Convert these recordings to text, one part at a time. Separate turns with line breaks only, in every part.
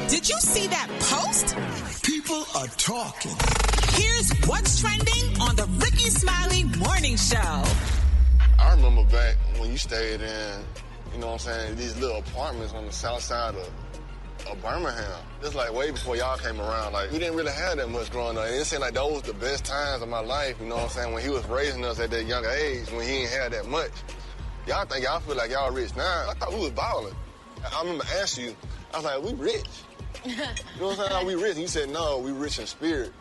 Did you see that post?
People are talking.
Here's what's trending on the Rickey Smiley Morning Show.
I remember back when you stayed in, you know what I'm saying, these little apartments on the south side of Birmingham. It's like way before y'all came around. Like, we didn't really have that much growing up. And it seemed like those was the best times of my life, you know what I'm saying, when he was raising us at that younger age, when he ain't had that much. Y'all think y'all feel like y'all rich now. I thought we was balling. I remember asking you, I was like, we rich. You know what I'm saying? Like, we rich. And you said, no, we rich in spirit.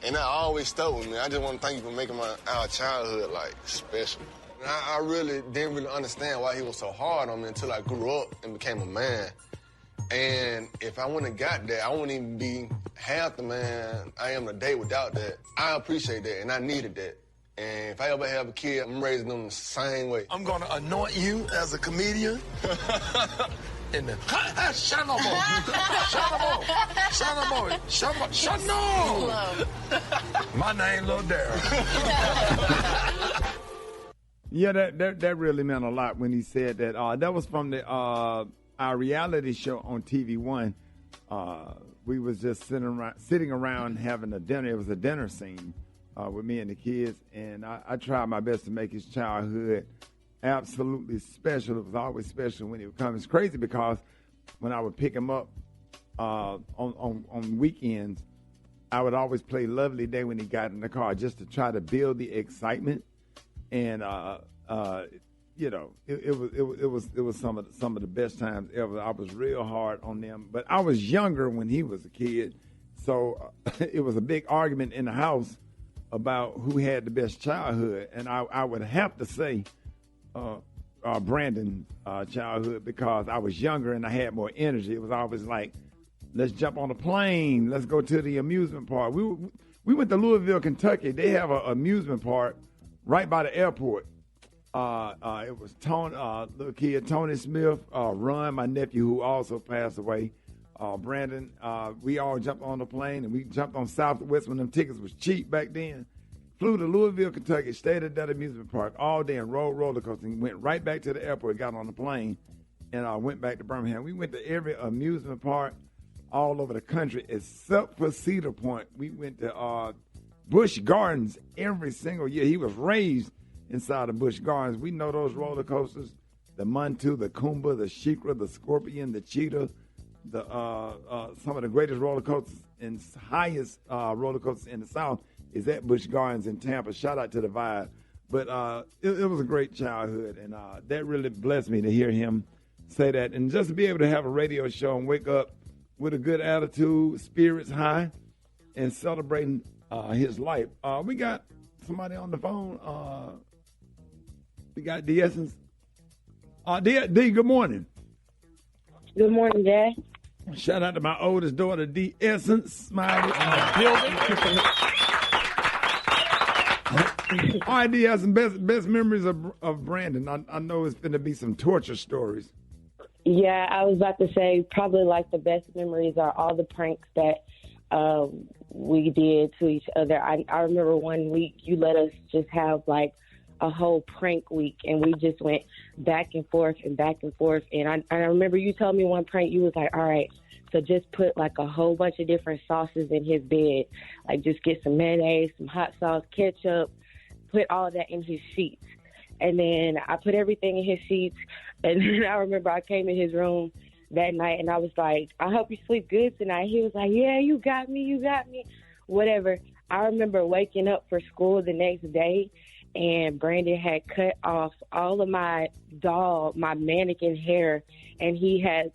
And that always stuck with me. I just want to thank you for making our childhood, like, special. And I really didn't really understand why he was so hard on me until I grew up and became a man. And if I wouldn't have got that, I wouldn't even be half the man I am today without that. I appreciate that, and I needed that. And if I ever have a kid, I'm raising them the same way.
I'm going to anoint you as a comedian. And then, shut up, my name Lil Darryl.
Yeah, that really meant a lot when he said that. That was from our reality show on TV One. We was just sitting around having a dinner. It was a dinner scene with me and the kids, and I tried my best to make his childhood absolutely special. It was always special when he would come. It's crazy because when I would pick him up on weekends, I would always play Lovely Day when he got in the car just to try to build the excitement. And you know, it was some of the best times ever. I was real hard on them, but I was younger when he was a kid, so it was a big argument in the house about who had the best childhood, and I would have to say Brandon's childhood because I was younger and I had more energy. It was always like, let's jump on a plane, let's go to the amusement park. We went to Louisville, Kentucky. They have an amusement park right by the airport. It was Tony, little kid Tony Smith, Ron, my nephew, who also passed away, Brandon. We all jumped on the plane, and we jumped on Southwest when them tickets was cheap back then. Flew to Louisville, Kentucky, stayed at that amusement park all day and rode roller coaster and went right back to the airport, got on the plane, and went back to Birmingham. We went to every amusement park all over the country except for Cedar Point. We went to Busch Gardens every single year. He was raised inside of Busch Gardens. We know those roller coasters, the Montu, the Kumba, the Shikra, the Scorpion, the Cheetah, some of the greatest roller coasters and highest roller coasters in the South is at Busch Gardens in Tampa. Shout out to the Vibe. But it was a great childhood, and that really blessed me to hear him say that. And just to be able to have a radio show and wake up with a good attitude, spirits high, and celebrating his life. We got somebody on the phone. We got D Essence. D, good morning.
Good morning, Jay.
Shout out to my oldest daughter, D Essence, Smiley in the building. All right, D, have some best memories of Brandon. I know it's going to be some torture stories.
Yeah, I was about to say probably like the best memories are all the pranks that we did to each other. I remember one week you let us just have like a whole prank week, and we just went back and forth and back and forth. And I remember you told me one prank, you was like, all right, so just put like a whole bunch of different sauces in his bed. Like just get some mayonnaise, some hot sauce, ketchup, put all that in his sheets. And then I put everything in his sheets. And then I remember I came in his room that night and I was like, I hope you sleep good tonight. He was like, yeah, you got me, whatever. I remember waking up for school the next day and Brandon had cut off all of my mannequin hair, and he had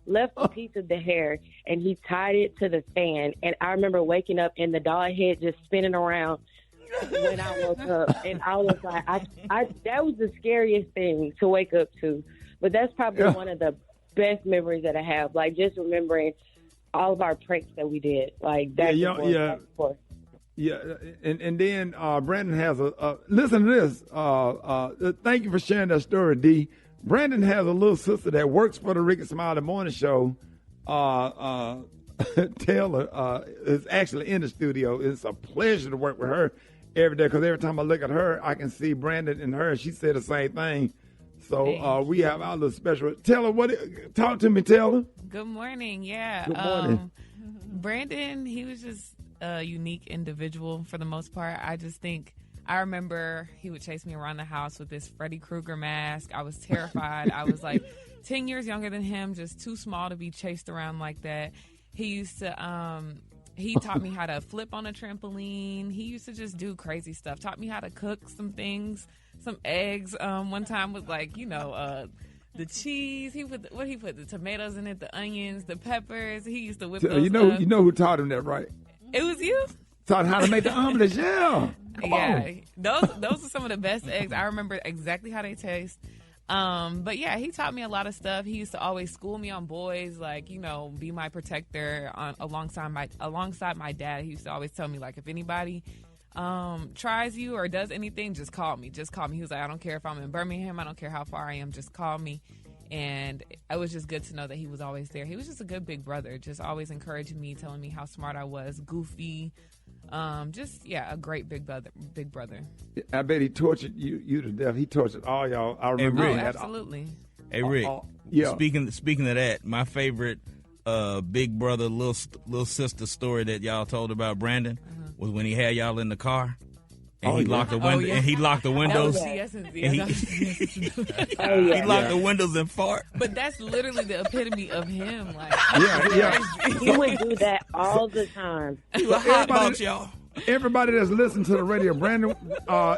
left a piece of the hair and he tied it to the fan. And I remember waking up and the doll head just spinning around when I woke up, and I was like, that was the scariest thing to wake up to. But that's probably one of the best memories that I have, like just remembering all of our pranks that we did. Like that.
Yeah, and then Brandon has listen to this. Thank you for sharing that story, D. Brandon has a little sister that works for the Rickey Smiley Morning Show. Taylor is actually in the studio. It's a pleasure to work with her every day because every time I look at her, I can see Brandon in her. She said the same thing. So we have our little special. Taylor, talk to me, Taylor.
Good morning. Yeah.
Good morning.
Brandon, he was just a unique individual for the most part. I remember he would chase me around the house with this Freddy Krueger mask. I was terrified. I was like 10 years younger than him, just too small to be chased around like that. He used to, he taught me how to flip on a trampoline. He used to just do crazy stuff. Taught me how to cook some things, some eggs. One time with the cheese. He put the tomatoes in it, the onions, the peppers. He used to whip those up.
You know who taught him that, right?
It was you?
Taught him how to make the omelets, yeah.
Yeah, those are some of the best eggs. I remember exactly how they taste. But yeah, he taught me a lot of stuff. He used to always school me on boys, be my protector alongside my dad. He used to always tell me, if anybody tries you or does anything, just call me. Just call me. He was like, I don't care if I'm in Birmingham. I don't care how far I am. Just call me. And it was just good to know that he was always there. He was just a good big brother, just always encouraging me, telling me how smart I was, goofy. A great big brother.
I bet he tortured you to death. He tortured all y'all. I remember
that. Absolutely.
Hey, Rick.
Yeah.
Speaking of that, my favorite big brother, little sister story that y'all told about Brandon was when he had y'all in the car. And he locked the window. And he locked the windows. He locked the windows and fart.
But that's literally the epitome of him.
He would do that all the time.
He was hot about y'all.
Everybody that's listening to the radio, Brandon,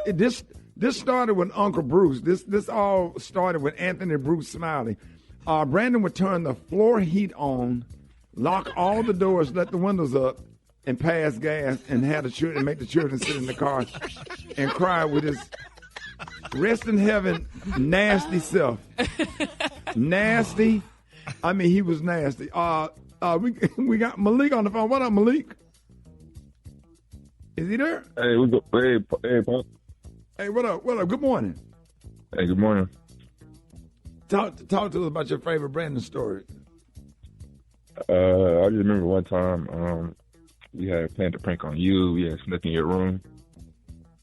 this started with Uncle Bruce. This all started with Anthony Bruce Smiley. Brandon would turn the floor heat on, lock all the doors, let the windows up, and pass gas, and make the children sit in the car and cry with his rest in heaven nasty self. Nasty. I mean, he was nasty. We got Malik on the phone. What up, Malik? Is he there?
Hey, hey, Pop.
Hey, what up? What up? Good morning.
Hey, good morning.
Talk to us about your favorite Brandon story.
I just remember one time, we had planned a prank on you. We had snuck in your room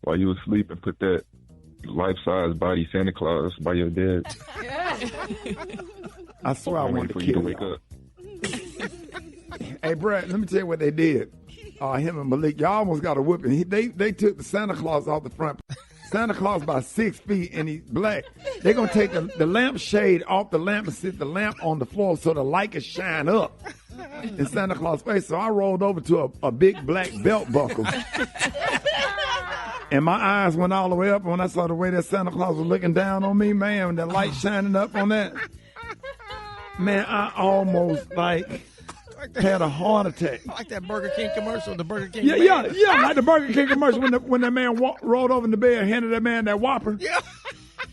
while you were asleep and put that life-size body Santa Claus by your bed.
I swear I wanted
for
to
you to
kill
wake up.
Hey, Brad, let me tell you what they did. Him and Malik, y'all almost got a whooping. They took the Santa Claus off the front. Santa Claus about 6 feet, and he's black. They're going to take the lamp shade off the lamp and sit the lamp on the floor so the light can shine up in Santa Claus' face. So I rolled over to a big black belt buckle. And my eyes went all the way up when I saw the way that Santa Claus was looking down on me, man, and the light shining up on that. Man, I almost had a heart attack.
Like that Burger King commercial, the Burger King.
Yeah, like the Burger King commercial when that man rolled over in the bed and handed that man that Whopper.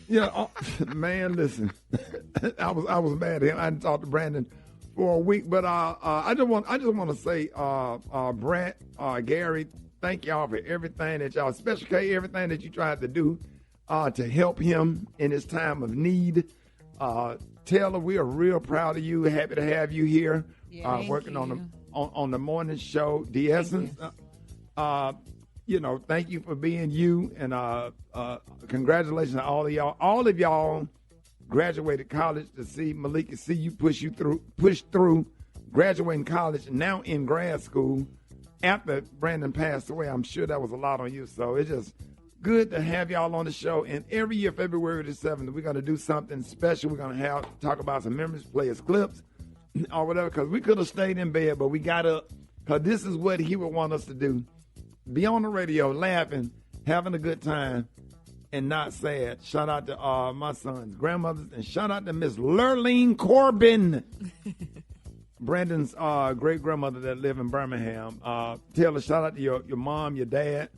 Yeah. Man, listen, I was mad at him. I didn't talk to Brandon for a week, but I just want to say, Brent, Gary, thank y'all for everything that y'all, especially everything that you tried to do to help him in his time of need. Taylor, we are real proud of you. Happy to have you here. Working on the morning show, The Essence. Thank you for being you, and congratulations to all of y'all. All of y'all graduated college to see Malik, see you push through graduating college, and now in grad school. After Brandon passed away, I'm sure that was a lot on you. So it's just good to have y'all on the show. And every year, February the 7th, we're going to do something special. We're going to talk about some memories, play us clips, or whatever, because we could have stayed in bed, but we got up, because this is what he would want us to do. Be on the radio, laughing, having a good time, and not sad. Shout out to my son's grandmothers, and shout out to Miss Lurleen Corbin, Brandon's great-grandmother that live in Birmingham. Taylor, shout out to your mom, your dad,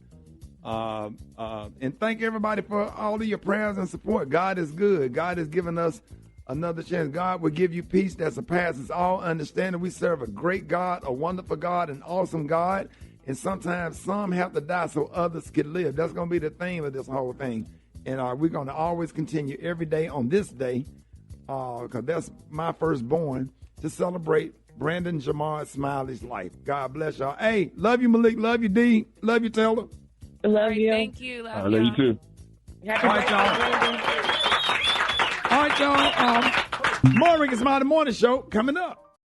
and thank everybody for all of your prayers and support. God is good. God has given us another chance. God will give you peace that surpasses all understanding. We serve a great God, a wonderful God, an awesome God. And sometimes some have to die so others can live. That's going to be the theme of this whole thing. And we're going to always continue every day on this day, because that's my firstborn, to celebrate Brandon Jamar Smiley's life. God bless y'all. Hey, love you, Malik. Love you, D. Love you, Taylor.
Love you.
Thank you.
I love you too.
All right, y'all. right, y'all. More Rickey Smiley Morning Show coming up.